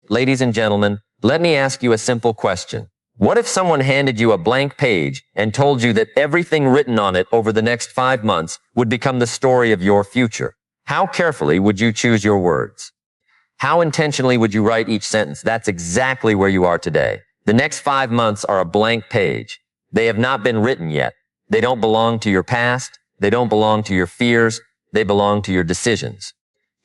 Ladies and gentlemen, let me ask you a simple question. What if someone handed you a blank page and told you that everything written on it over the next 5 months would become the story of your future? How carefully would you choose your words? How intentionally would you write each sentence? That's exactly where you are today. The next 5 months are a blank page. They have not been written yet. They don't belong to your past. They don't belong to your fears. They belong to your decisions.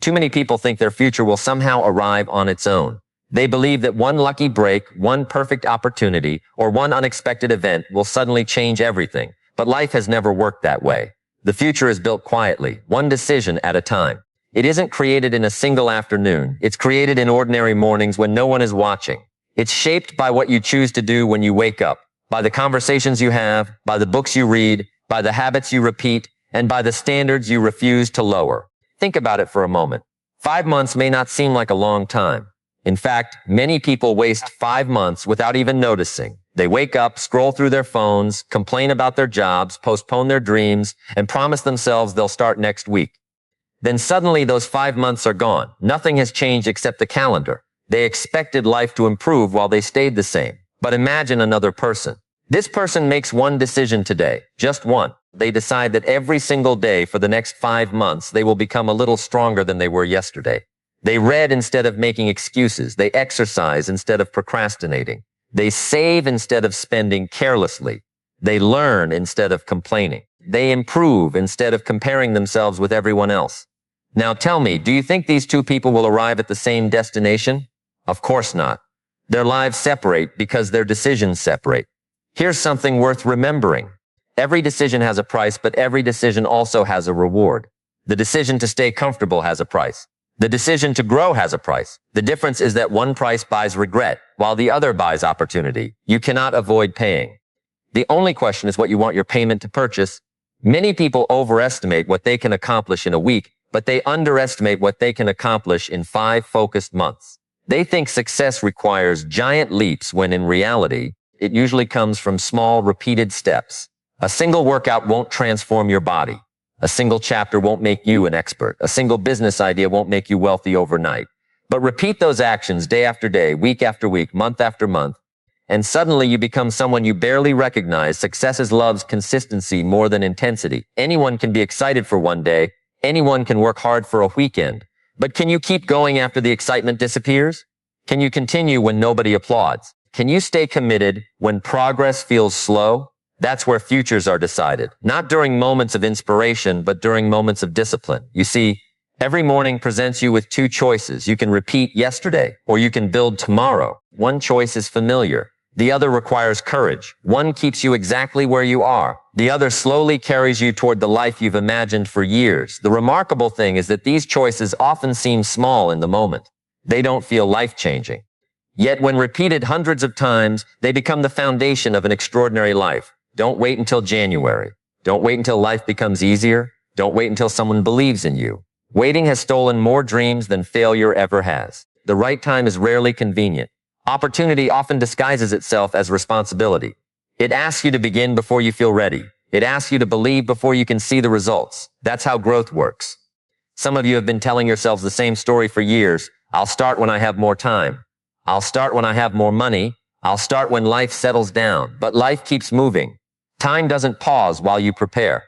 Too many people think their future will somehow arrive on its own. They believe that one lucky break, one perfect opportunity, or one unexpected event will suddenly change everything. But life has never worked that way. The future is built quietly, one decision at a time. It isn't created in a single afternoon. It's created in ordinary mornings when no one is watching. It's shaped by what you choose to do when you wake up, by the conversations you have, by the books you read, by the habits you repeat, and by the standards you refuse to lower. Think about it for a moment. 5 months may not seem like a long time. In fact, many people waste 5 months without even noticing. They wake up, scroll through their phones, complain about their jobs, postpone their dreams, and promise themselves they'll start next week. Then suddenly those 5 months are gone. Nothing has changed except the calendar. They expected life to improve while they stayed the same. But imagine another person. This person makes one decision today, just one. They decide that every single day for the next 5 months, they will become a little stronger than they were yesterday. They read instead of making excuses. They exercise instead of procrastinating. They save instead of spending carelessly. They learn instead of complaining. They improve instead of comparing themselves with everyone else. Now tell me, do you think these two people will arrive at the same destination? Of course not. Their lives separate because their decisions separate. Here's something worth remembering. Every decision has a price, but every decision also has a reward. The decision to stay comfortable has a price. The decision to grow has a price. The difference is that one price buys regret, while the other buys opportunity. You cannot avoid paying. The only question is what you want your payment to purchase. Many people overestimate what they can accomplish in a week, but they underestimate what they can accomplish in 5 focused months. They think success requires giant leaps when in reality, it usually comes from small, repeated steps. A single workout won't transform your body. A single chapter won't make you an expert. A single business idea won't make you wealthy overnight. But repeat those actions day after day, week after week, month after month, and suddenly you become someone you barely recognize. Success loves consistency more than intensity. Anyone can be excited for one day. Anyone can work hard for a weekend. But can you keep going after the excitement disappears? Can you continue when nobody applauds? Can you stay committed when progress feels slow? That's where futures are decided. Not during moments of inspiration, but during moments of discipline. You see, every morning presents you with 2 choices. You can repeat yesterday, or you can build tomorrow. One choice is familiar. The other requires courage. One keeps you exactly where you are. The other slowly carries you toward the life you've imagined for years. The remarkable thing is that these choices often seem small in the moment. They don't feel life-changing. Yet when repeated hundreds of times, they become the foundation of an extraordinary life. Don't wait until January. Don't wait until life becomes easier. Don't wait until someone believes in you. Waiting has stolen more dreams than failure ever has. The right time is rarely convenient. Opportunity often disguises itself as responsibility. It asks you to begin before you feel ready. It asks you to believe before you can see the results. That's how growth works. Some of you have been telling yourselves the same story for years. I'll start when I have more time. I'll start when I have more money. I'll start when life settles down. But life keeps moving. Time doesn't pause while you prepare.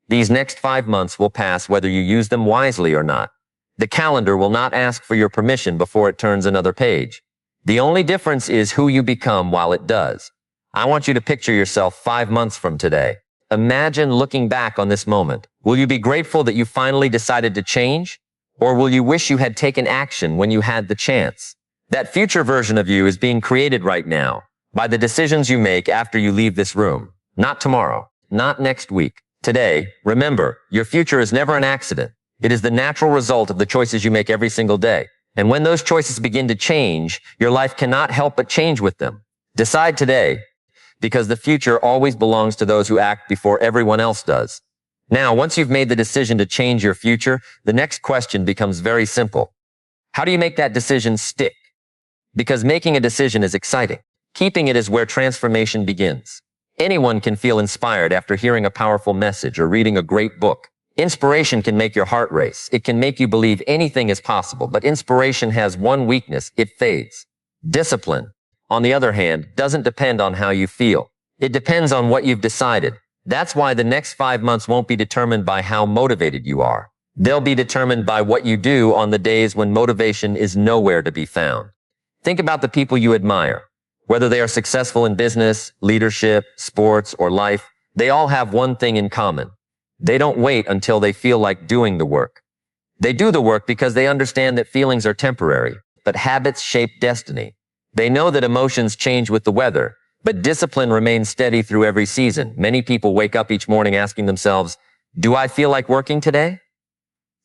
These next 5 months will pass whether you use them wisely or not. The calendar will not ask for your permission before it turns another page. The only difference is who you become while it does. I want you to picture yourself 5 months from today. Imagine looking back on this moment. Will you be grateful that you finally decided to change? Or will you wish you had taken action when you had the chance? That future version of you is being created right now by the decisions you make after you leave this room. Not tomorrow, not next week. Today, remember, your future is never an accident. It is the natural result of the choices you make every single day. And when those choices begin to change, your life cannot help but change with them. Decide today, because the future always belongs to those who act before everyone else does. Now, once you've made the decision to change your future, the next question becomes very simple. How do you make that decision stick? Because making a decision is exciting. Keeping it is where transformation begins. Anyone can feel inspired after hearing a powerful message or reading a great book. Inspiration can make your heart race. It can make you believe anything is possible, but inspiration has one weakness. It fades. Discipline, on the other hand, doesn't depend on how you feel. It depends on what you've decided. That's why the next 5 months won't be determined by how motivated you are. They'll be determined by what you do on the days when motivation is nowhere to be found. Think about the people you admire. Whether they are successful in business, leadership, sports, or life, they all have one thing in common. They don't wait until they feel like doing the work. They do the work because they understand that feelings are temporary, but habits shape destiny. They know that emotions change with the weather, but discipline remains steady through every season. Many people wake up each morning asking themselves, do I feel like working today?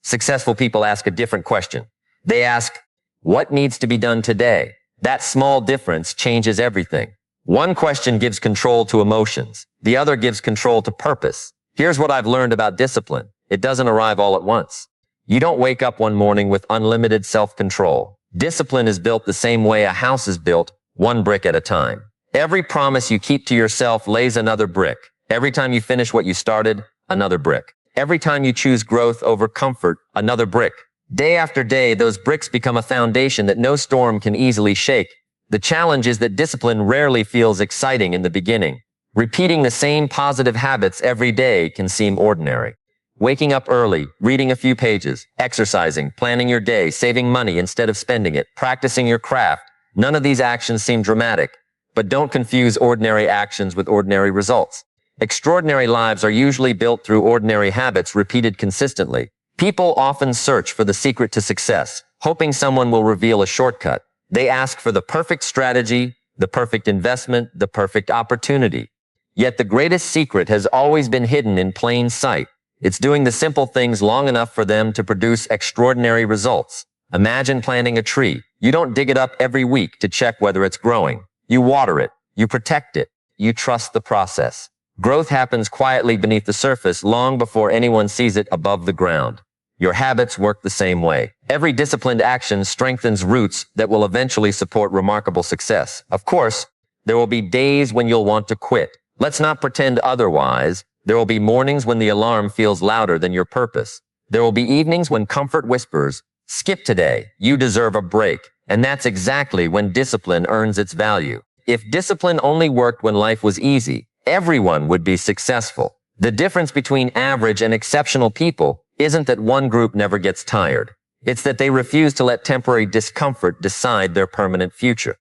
Successful people ask a different question. They ask, what needs to be done today? That small difference changes everything. One question gives control to emotions. The other gives control to purpose. Here's what I've learned about discipline. It doesn't arrive all at once. You don't wake up one morning with unlimited self-control. Discipline is built the same way a house is built, one brick at a time. Every promise you keep to yourself lays another brick. Every time you finish what you started, another brick. Every time you choose growth over comfort, another brick. Day after day, those bricks become a foundation that no storm can easily shake. The challenge is that discipline rarely feels exciting in the beginning. Repeating the same positive habits every day can seem ordinary. Waking up early, reading a few pages, exercising, planning your day, saving money instead of spending it, practicing your craft. None of these actions seem dramatic, but don't confuse ordinary actions with ordinary results. Extraordinary lives are usually built through ordinary habits repeated consistently. People often search for the secret to success, hoping someone will reveal a shortcut. They ask for the perfect strategy, the perfect investment, the perfect opportunity. Yet the greatest secret has always been hidden in plain sight. It's doing the simple things long enough for them to produce extraordinary results. Imagine planting a tree. You don't dig it up every week to check whether it's growing. You water it. You protect it. You trust the process. Growth happens quietly beneath the surface long before anyone sees it above the ground. Your habits work the same way. Every disciplined action strengthens roots that will eventually support remarkable success. Of course, there will be days when you'll want to quit. Let's not pretend otherwise. There will be mornings when the alarm feels louder than your purpose. There will be evenings when comfort whispers, skip today, you deserve a break. And that's exactly when discipline earns its value. If discipline only worked when life was easy, everyone would be successful. The difference between average and exceptional people isn't that one group never gets tired. It's that they refuse to let temporary discomfort decide their permanent future.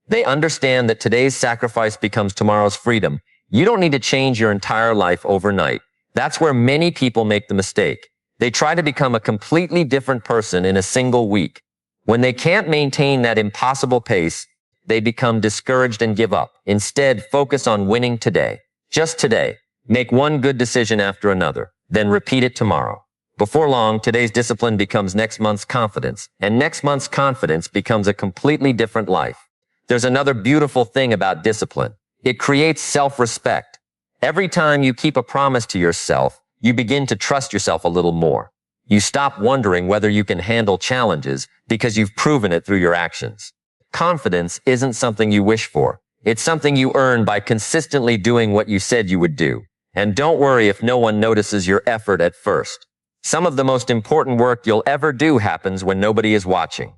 They understand that today's sacrifice becomes tomorrow's freedom. You don't need to change your entire life overnight. That's where many people make the mistake. They try to become a completely different person in a single week. When they can't maintain that impossible pace, they become discouraged and give up. Instead, focus on winning today. Just today. Make one good decision after another. Then repeat it tomorrow. Before long, today's discipline becomes next month's confidence, and next month's confidence becomes a completely different life. There's another beautiful thing about discipline. It creates self-respect. Every time you keep a promise to yourself, you begin to trust yourself a little more. You stop wondering whether you can handle challenges because you've proven it through your actions. Confidence isn't something you wish for. It's something you earn by consistently doing what you said you would do. And don't worry if no one notices your effort at first. Some of the most important work you'll ever do happens when nobody is watching.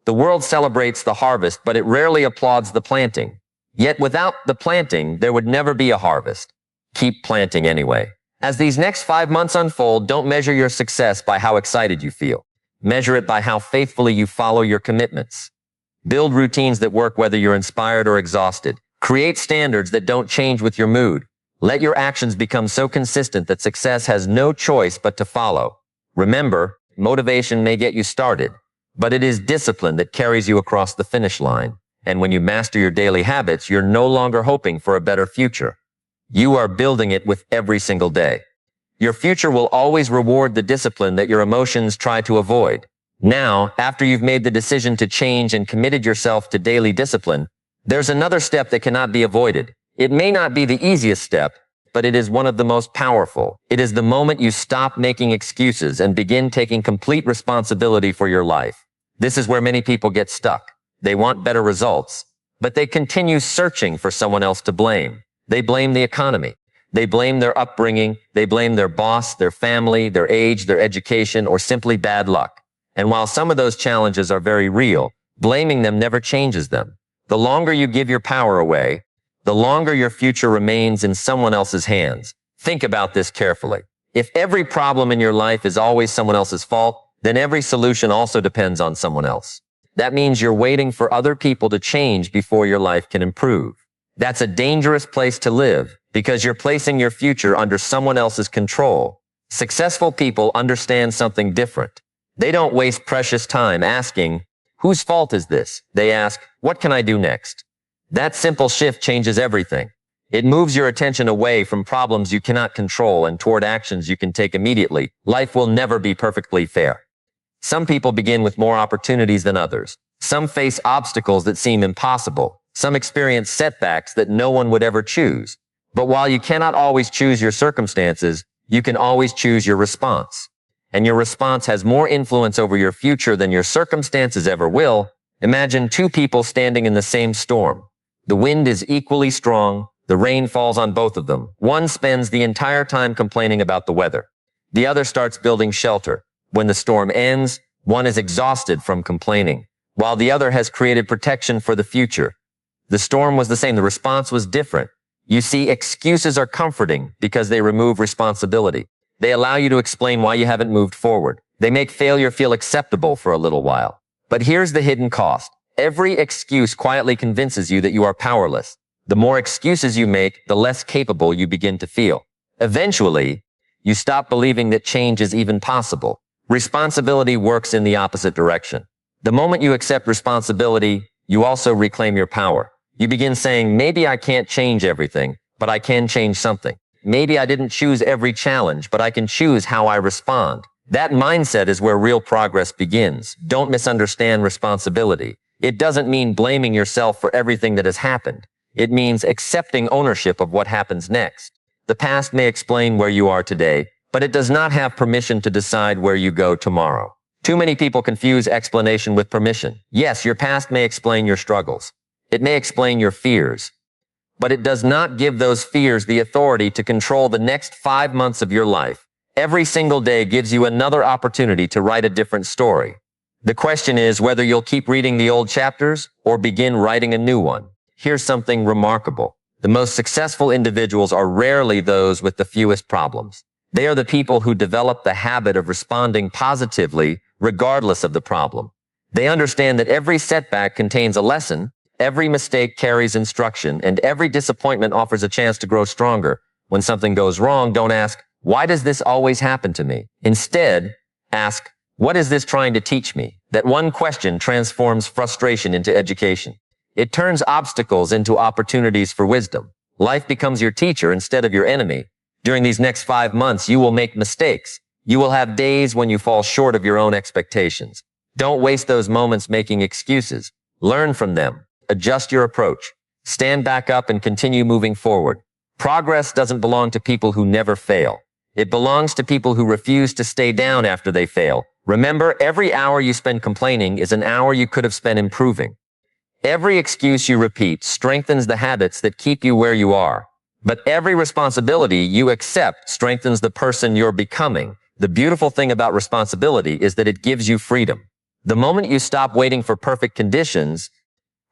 The world celebrates the harvest, but it rarely applauds the planting. Yet without the planting, there would never be a harvest. Keep planting anyway. As these next 5 months unfold, don't measure your success by how excited you feel. Measure it by how faithfully you follow your commitments. Build routines that work whether you're inspired or exhausted. Create standards that don't change with your mood. Let your actions become so consistent that success has no choice but to follow. Remember, motivation may get you started, but it is discipline that carries you across the finish line. And when you master your daily habits, you're no longer hoping for a better future. You are building it with every single day. Your future will always reward the discipline that your emotions try to avoid. Now, after you've made the decision to change and committed yourself to daily discipline, there's another step that cannot be avoided. It may not be the easiest step, but it is one of the most powerful. It is the moment you stop making excuses and begin taking complete responsibility for your life. This is where many people get stuck. They want better results, but they continue searching for someone else to blame. They blame the economy. They blame their upbringing, they blame their boss, their family, their age, their education, or simply bad luck. And while some of those challenges are very real, blaming them never changes them. The longer you give your power away, the longer your future remains in someone else's hands. Think about this carefully. If every problem in your life is always someone else's fault, then every solution also depends on someone else. That means you're waiting for other people to change before your life can improve. That's a dangerous place to live because you're placing your future under someone else's control. Successful people understand something different. They don't waste precious time asking, whose fault is this? They ask, what can I do next? That simple shift changes everything. It moves your attention away from problems you cannot control and toward actions you can take immediately. Life will never be perfectly fair. Some people begin with more opportunities than others. Some face obstacles that seem impossible. Some experience setbacks that no one would ever choose. But while you cannot always choose your circumstances, you can always choose your response. And your response has more influence over your future than your circumstances ever will. Imagine two people standing in the same storm. The wind is equally strong. The rain falls on both of them. One spends the entire time complaining about the weather. The other starts building shelter. When the storm ends, one is exhausted from complaining, while the other has created protection for the future. The storm was the same. The response was different. You see, excuses are comforting because they remove responsibility. They allow you to explain why you haven't moved forward. They make failure feel acceptable for a little while. But here's the hidden cost. Every excuse quietly convinces you that you are powerless. The more excuses you make, the less capable you begin to feel. Eventually, you stop believing that change is even possible. Responsibility works in the opposite direction. The moment you accept responsibility, you also reclaim your power. You begin saying, maybe I can't change everything, but I can change something. Maybe I didn't choose every challenge, but I can choose how I respond. That mindset is where real progress begins. Don't misunderstand responsibility. It doesn't mean blaming yourself for everything that has happened. It means accepting ownership of what happens next. The past may explain where you are today, but it does not have permission to decide where you go tomorrow. Too many people confuse explanation with permission. Yes, your past may explain your struggles. It may explain your fears, but it does not give those fears the authority to control the next 5 months of your life. Every single day gives you another opportunity to write a different story. The question is whether you'll keep reading the old chapters or begin writing a new one. Here's something remarkable. The most successful individuals are rarely those with the fewest problems. They are the people who develop the habit of responding positively regardless of the problem. They understand that every setback contains a lesson, every mistake carries instruction, and every disappointment offers a chance to grow stronger. When something goes wrong, don't ask, why does this always happen to me? Instead, ask, what is this trying to teach me? That one question transforms frustration into education. It turns obstacles into opportunities for wisdom. Life becomes your teacher instead of your enemy. During these next 5 months, you will make mistakes. You will have days when you fall short of your own expectations. Don't waste those moments making excuses. Learn from them. Adjust your approach. Stand back up and continue moving forward. Progress doesn't belong to people who never fail. It belongs to people who refuse to stay down after they fail. Remember, every hour you spend complaining is an hour you could have spent improving. Every excuse you repeat strengthens the habits that keep you where you are. But every responsibility you accept strengthens the person you're becoming. The beautiful thing about responsibility is that it gives you freedom. The moment you stop waiting for perfect conditions,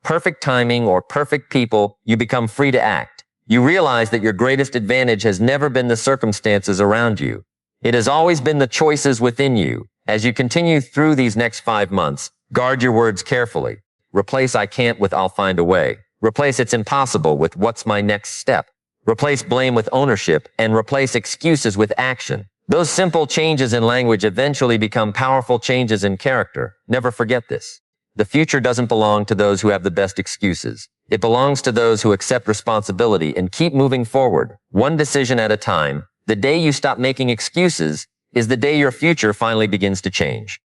perfect timing, or perfect people, you become free to act. You realize that your greatest advantage has never been the circumstances around you. It has always been the choices within you. As you continue through these next 5 months, guard your words carefully. Replace I can't with I'll find a way. Replace it's impossible with what's my next step. Replace blame with ownership, and replace excuses with action. Those simple changes in language eventually become powerful changes in character. Never forget this. The future doesn't belong to those who have the best excuses. It belongs to those who accept responsibility and keep moving forward, one decision at a time. The day you stop making excuses is the day your future finally begins to change.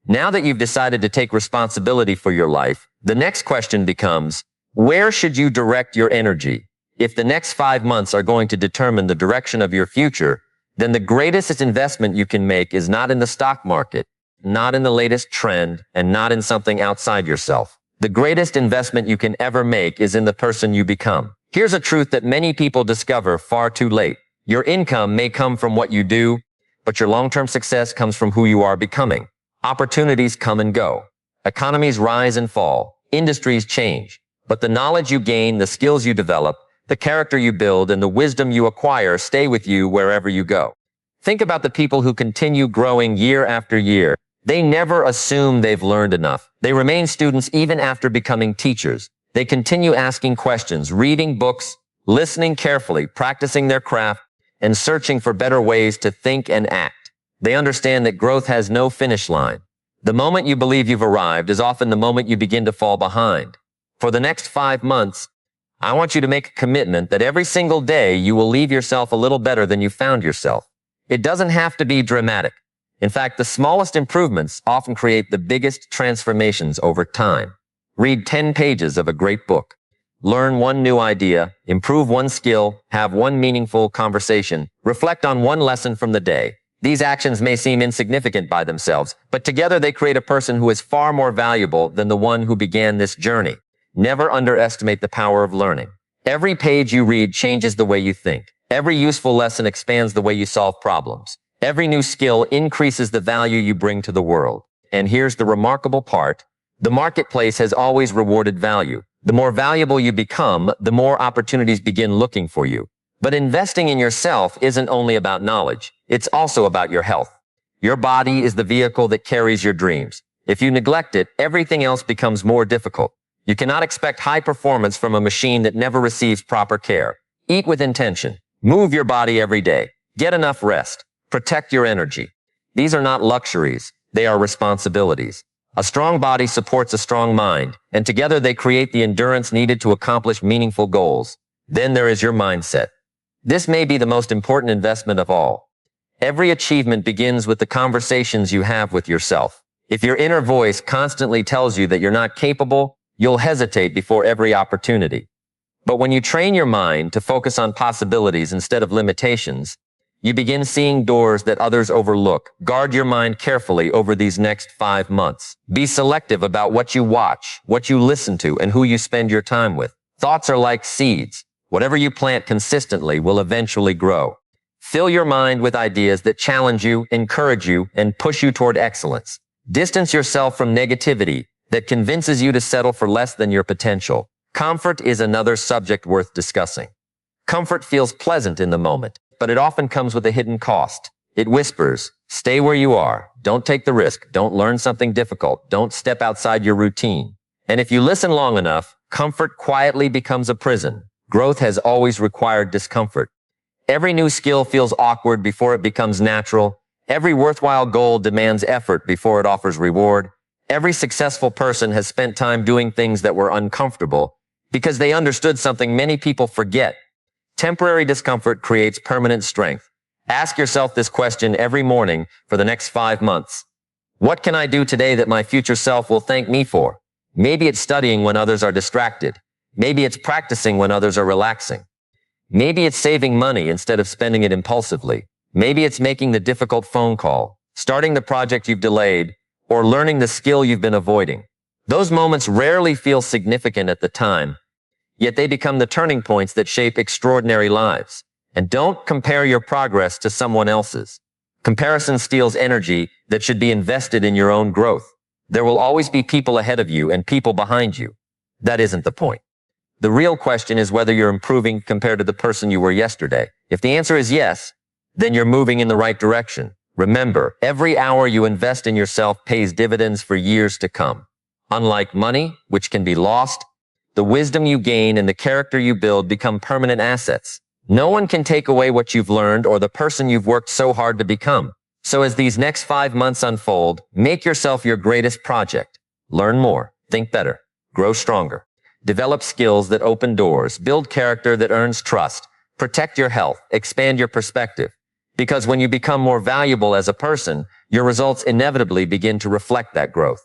Now that you've decided to take responsibility for your life, the next question becomes, where should you direct your energy? If the next 5 months are going to determine the direction of your future, then the greatest investment you can make is not in the stock market, not in the latest trend, and not in something outside yourself. The greatest investment you can ever make is in the person you become. Here's a truth that many people discover far too late. Your income may come from what you do, but your long-term success comes from who you are becoming. Opportunities come and go. Economies rise and fall. Industries change. But the knowledge you gain, the skills you develop, the character you build, and the wisdom you acquire stay with you wherever you go. Think about the people who continue growing year after year. They never assume they've learned enough. They remain students even after becoming teachers. They continue asking questions, reading books, listening carefully, practicing their craft, and searching for better ways to think and act. They understand that growth has no finish line. The moment you believe you've arrived is often the moment you begin to fall behind. For the next 5 months, I want you to make a commitment that every single day you will leave yourself a little better than you found yourself. It doesn't have to be dramatic. In fact, the smallest improvements often create the biggest transformations over time. Read 10 pages of a great book. Learn one new idea, improve one skill, have one meaningful conversation, reflect on one lesson from the day. These actions may seem insignificant by themselves, but together they create a person who is far more valuable than the one who began this journey. Never underestimate the power of learning. Every page you read changes the way you think. Every useful lesson expands the way you solve problems. Every new skill increases the value you bring to the world. And here's the remarkable part. The marketplace has always rewarded value. The more valuable you become, the more opportunities begin looking for you. But investing in yourself isn't only about knowledge. It's also about your health. Your body is the vehicle that carries your dreams. If you neglect it, everything else becomes more difficult. You cannot expect high performance from a machine that never receives proper care. Eat with intention. Move your body every day. Get enough rest. Protect your energy. These are not luxuries. They are responsibilities. A strong body supports a strong mind, and together they create the endurance needed to accomplish meaningful goals. Then there is your mindset. This may be the most important investment of all. Every achievement begins with the conversations you have with yourself. If your inner voice constantly tells you that you're not capable, you'll hesitate before every opportunity. But when you train your mind to focus on possibilities instead of limitations, you begin seeing doors that others overlook. Guard your mind carefully over these next 5 months. Be selective about what you watch, what you listen to, and who you spend your time with. Thoughts are like seeds. Whatever you plant consistently will eventually grow. Fill your mind with ideas that challenge you, encourage you, and push you toward excellence. Distance yourself from negativity that convinces you to settle for less than your potential. Comfort is another subject worth discussing. Comfort feels pleasant in the moment, but it often comes with a hidden cost. It whispers, stay where you are, don't take the risk, don't learn something difficult, don't step outside your routine. And if you listen long enough, comfort quietly becomes a prison. Growth has always required discomfort. Every new skill feels awkward before it becomes natural. Every worthwhile goal demands effort before it offers reward. Every successful person has spent time doing things that were uncomfortable because they understood something many people forget. Temporary discomfort creates permanent strength. Ask yourself this question every morning for the next 5 months. What can I do today that my future self will thank me for? Maybe it's studying when others are distracted. Maybe it's practicing when others are relaxing. Maybe it's saving money instead of spending it impulsively. Maybe it's making the difficult phone call, starting the project you've delayed, or learning the skill you've been avoiding. Those moments rarely feel significant at the time, yet they become the turning points that shape extraordinary lives. And don't compare your progress to someone else's. Comparison steals energy that should be invested in your own growth. There will always be people ahead of you and people behind you. That isn't the point. The real question is whether you're improving compared to the person you were yesterday. If the answer is yes, then you're moving in the right direction. Remember, every hour you invest in yourself pays dividends for years to come. Unlike money, which can be lost, the wisdom you gain and the character you build become permanent assets. No one can take away what you've learned or the person you've worked so hard to become. So as these next 5 months unfold, make yourself your greatest project. Learn more, think better, grow stronger. Develop skills that open doors, build character that earns trust, protect your health, expand your perspective. Because when you become more valuable as a person, your results inevitably begin to reflect that growth.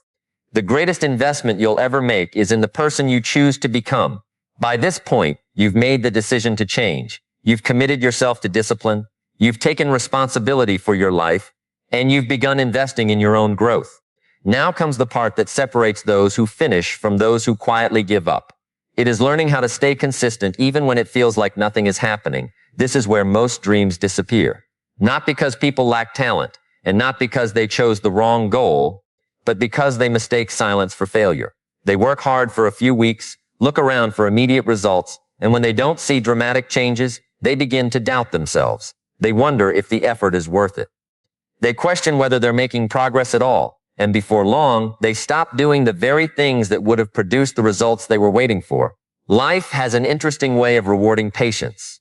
The greatest investment you'll ever make is in the person you choose to become. By this point, you've made the decision to change. You've committed yourself to discipline. You've taken responsibility for your life, and you've begun investing in your own growth. Now comes the part that separates those who finish from those who quietly give up. It is learning how to stay consistent even when it feels like nothing is happening. This is where most dreams disappear. Not because people lack talent, and not because they chose the wrong goal, but because they mistake silence for failure. They work hard for a few weeks, look around for immediate results, and when they don't see dramatic changes, they begin to doubt themselves. They wonder if the effort is worth it. They question whether they're making progress at all, and before long, they stop doing the very things that would have produced the results they were waiting for. Life has an interesting way of rewarding patience.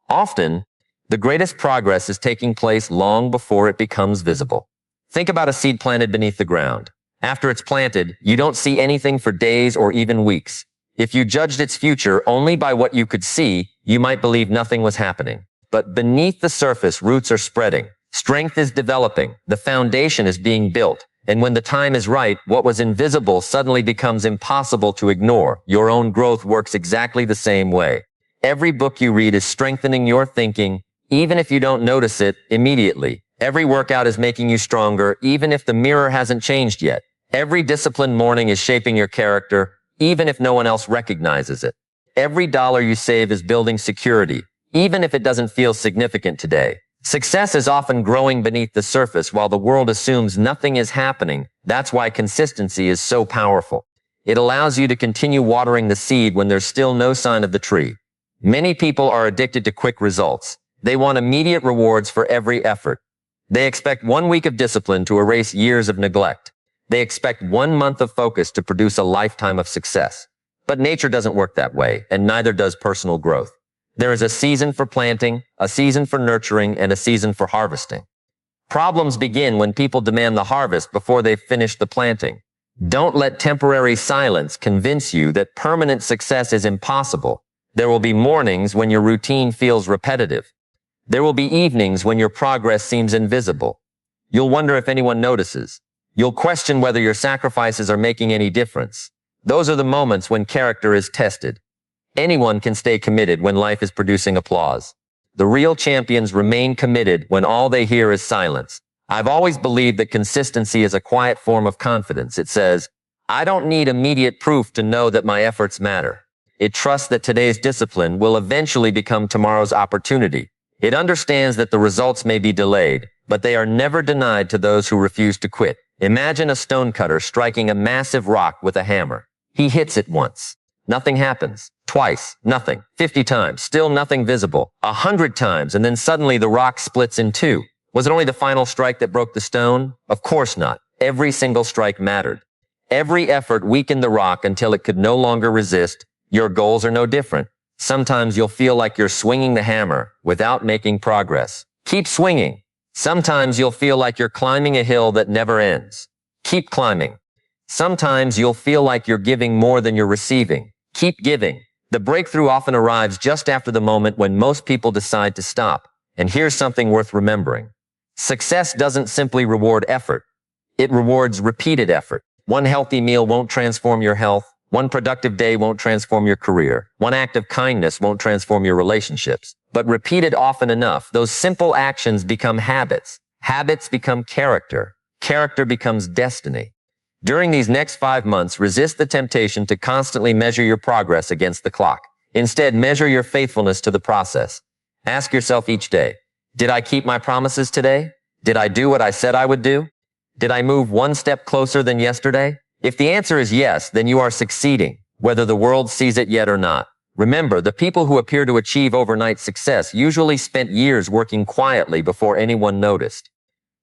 Often, the greatest progress is taking place long before it becomes visible. Think about a seed planted beneath the ground. After it's planted, you don't see anything for days or even weeks. If you judged its future only by what you could see, you might believe nothing was happening. But beneath the surface, roots are spreading. Strength is developing. The foundation is being built. And when the time is right, what was invisible suddenly becomes impossible to ignore. Your own growth works exactly the same way. Every book you read is strengthening your thinking, even if you don't notice it immediately. Every workout is making you stronger, even if the mirror hasn't changed yet. Every disciplined morning is shaping your character, even if no one else recognizes it. Every dollar you save is building security, even if it doesn't feel significant today. Success is often growing beneath the surface while the world assumes nothing is happening. That's why consistency is so powerful. It allows you to continue watering the seed when there's still no sign of the tree. Many people are addicted to quick results. They want immediate rewards for every effort. They expect 1 week of discipline to erase years of neglect. They expect 1 month of focus to produce a lifetime of success. But nature doesn't work that way, and neither does personal growth. There is a season for planting, a season for nurturing, and a season for harvesting. Problems begin when people demand the harvest before they've finished the planting. Don't let temporary silence convince you that permanent success is impossible. There will be mornings when your routine feels repetitive. There will be evenings when your progress seems invisible. You'll wonder if anyone notices. You'll question whether your sacrifices are making any difference. Those are the moments when character is tested. Anyone can stay committed when life is producing applause. The real champions remain committed when all they hear is silence. I've always believed that consistency is a quiet form of confidence. It says, I don't need immediate proof to know that my efforts matter. It trusts that today's discipline will eventually become tomorrow's opportunity. It understands that the results may be delayed, but they are never denied to those who refuse to quit. Imagine a stonecutter striking a massive rock with a hammer. He hits it once. Nothing happens. Twice. Nothing. 50 times. Still nothing visible. 100 times, and then suddenly the rock splits in two. Was it only the final strike that broke the stone? Of course not. Every single strike mattered. Every effort weakened the rock until it could no longer resist. Your goals are no different. Sometimes you'll feel like you're swinging the hammer without making progress. Keep swinging. Sometimes you'll feel like you're climbing a hill that never ends. Keep climbing. Sometimes you'll feel like you're giving more than you're receiving. Keep giving. The breakthrough often arrives just after the moment when most people decide to stop. And here's something worth remembering. Success doesn't simply reward effort. It rewards repeated effort. One healthy meal won't transform your health. One productive day won't transform your career. One act of kindness won't transform your relationships. But repeated often enough, those simple actions become habits. Habits become character. Character becomes destiny. During these next 5 months, resist the temptation to constantly measure your progress against the clock. Instead, measure your faithfulness to the process. Ask yourself each day, did I keep my promises today? Did I do what I said I would do? Did I move 1 step closer than yesterday? If the answer is yes, then you are succeeding, whether the world sees it yet or not. Remember, the people who appear to achieve overnight success usually spent years working quietly before anyone noticed.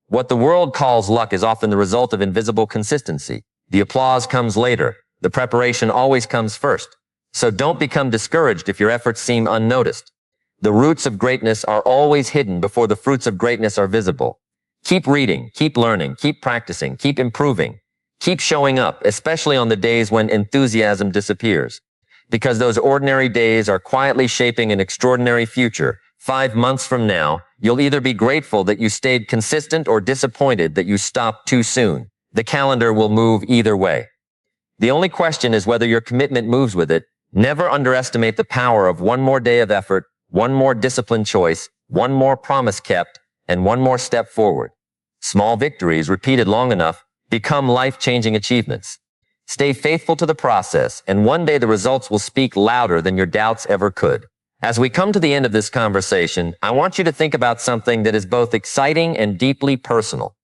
What the world calls luck is often the result of invisible consistency. The applause comes later. The preparation always comes first. So don't become discouraged if your efforts seem unnoticed. The roots of greatness are always hidden before the fruits of greatness are visible. Keep reading, keep learning, keep practicing, keep improving. Keep showing up, especially on the days when enthusiasm disappears. Because those ordinary days are quietly shaping an extraordinary future. 5 months from now, you'll either be grateful that you stayed consistent or disappointed that you stopped too soon. The calendar will move either way. The only question is whether your commitment moves with it. Never underestimate the power of 1 more day of effort, 1 more disciplined choice, 1 more promise kept, and 1 more step forward. Small victories repeated long enough become life-changing achievements. Stay faithful to the process, and one day the results will speak louder than your doubts ever could. As we come to the end of this conversation, I want you to think about something that is both exciting and deeply personal.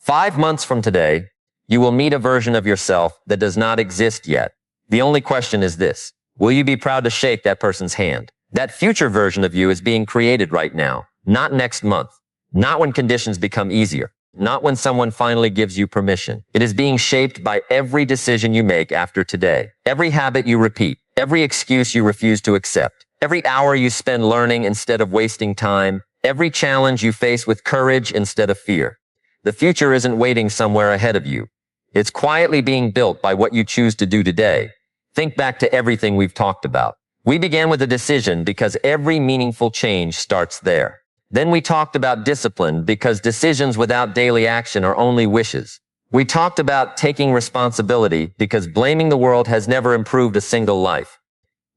5 months from today, you will meet a version of yourself that does not exist yet. The only question is this: will you be proud to shake that person's hand? That future version of you is being created right now, not next month, not when conditions become easier, not when someone finally gives you permission. It is being shaped by every decision you make after today, every habit you repeat, every excuse you refuse to accept, every hour you spend learning instead of wasting time, every challenge you face with courage instead of fear. The future isn't waiting somewhere ahead of you. It's quietly being built by what you choose to do today. Think back to everything we've talked about. We began with a decision because every meaningful change starts there. Then we talked about discipline because decisions without daily action are only wishes. We talked about taking responsibility because blaming the world has never improved a single life.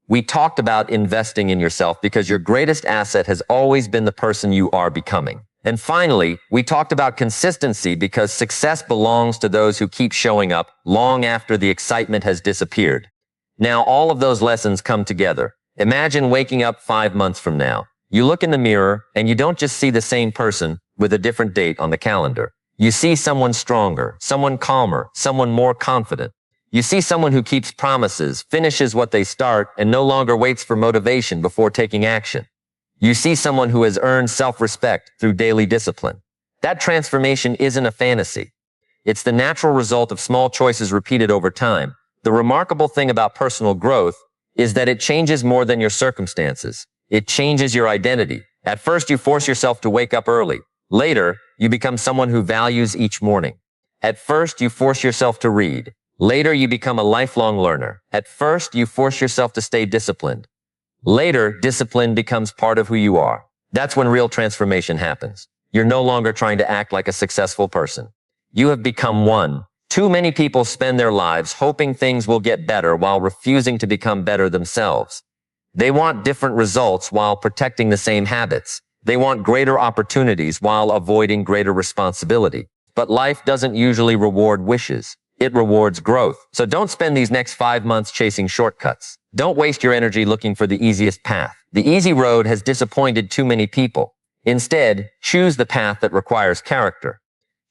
We talked about investing in yourself because your greatest asset has always been the person you are becoming. And finally, we talked about consistency because success belongs to those who keep showing up long after the excitement has disappeared. Now, all of those lessons come together. Imagine waking up 5 months from now. You look in the mirror and you don't just see the same person with a different date on the calendar. You see someone stronger, someone calmer, someone more confident. You see someone who keeps promises, finishes what they start, and no longer waits for motivation before taking action. You see someone who has earned self-respect through daily discipline. That transformation isn't a fantasy. It's the natural result of small choices repeated over time. The remarkable thing about personal growth is that it changes more than your circumstances. It changes your identity. At first, you force yourself to wake up early. Later, you become someone who values each morning. At first, you force yourself to read. Later, you become a lifelong learner. At first, you force yourself to stay disciplined. Later, discipline becomes part of who you are. That's when real transformation happens. You're no longer trying to act like a successful person. You have become one. Too many people spend their lives hoping things will get better while refusing to become better themselves. They want different results while protecting the same habits. They want greater opportunities while avoiding greater responsibility. But life doesn't usually reward wishes. It rewards growth. So don't spend these next 5 months chasing shortcuts. Don't waste your energy looking for the easiest path. The easy road has disappointed too many people. Instead, choose the path that requires character.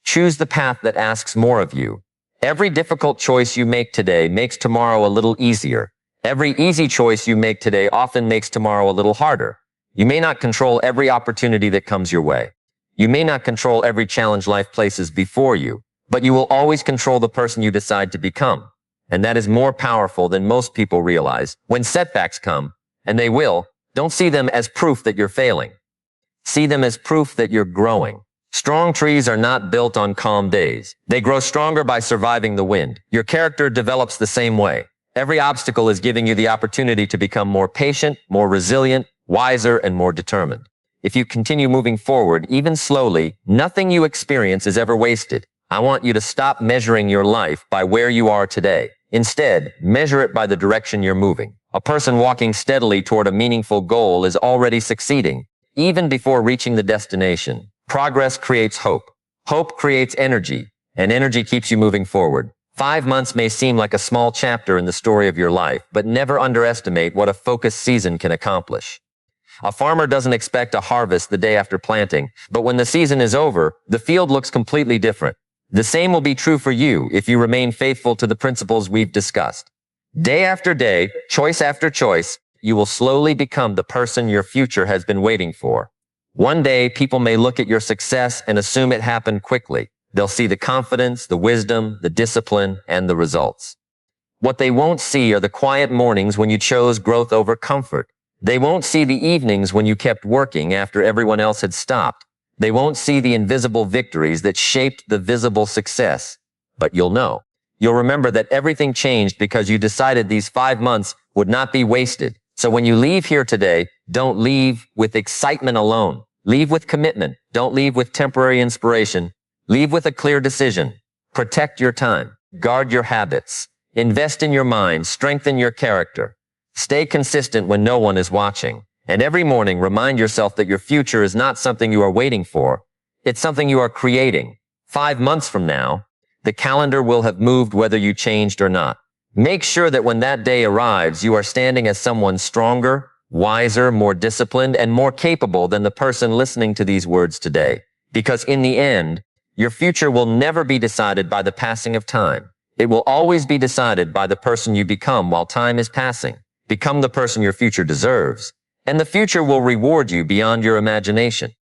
Choose the path that asks more of you. Every difficult choice you make today makes tomorrow a little easier. Every easy choice you make today often makes tomorrow a little harder. You may not control every opportunity that comes your way. You may not control every challenge life places before you, but you will always control the person you decide to become. And that is more powerful than most people realize. When setbacks come, and they will, don't see them as proof that you're failing. See them as proof that you're growing. Strong trees are not built on calm days. They grow stronger by surviving the wind. Your character develops the same way. Every obstacle is giving you the opportunity to become more patient, more resilient, wiser, and more determined. If you continue moving forward, even slowly, nothing you experience is ever wasted. I want you to stop measuring your life by where you are today. Instead, measure it by the direction you're moving. A person walking steadily toward a meaningful goal is already succeeding, even before reaching the destination. Progress creates hope. Hope creates energy, and energy keeps you moving forward. 5 months may seem like a small chapter in the story of your life, but never underestimate what a focused season can accomplish. A farmer doesn't expect a harvest the day after planting, but when the season is over, the field looks completely different. The same will be true for you if you remain faithful to the principles we've discussed. Day after day, choice after choice, you will slowly become the person your future has been waiting for. One day, people may look at your success and assume it happened quickly. They'll see the confidence, the wisdom, the discipline, and the results. What they won't see are the quiet mornings when you chose growth over comfort. They won't see the evenings when you kept working after everyone else had stopped. They won't see the invisible victories that shaped the visible success. But you'll know. You'll remember that everything changed because you decided these 5 months would not be wasted. So when you leave here today, don't leave with excitement alone. Leave with commitment. Don't leave with temporary inspiration. Leave with a clear decision. Protect your time. Guard your habits. Invest in your mind. Strengthen your character. Stay consistent when no one is watching. And every morning, remind yourself that your future is not something you are waiting for. It's something you are creating. 5 months from now, The calendar will have moved whether you changed or not. Make sure that when that day arrives, you are standing as someone stronger, wiser, more disciplined, and more capable than the person listening to these words today. Because in the end, your future will never be decided by the passing of time. It will always be decided by the person you become while time is passing. Become the person your future deserves, and the future will reward you beyond your imagination.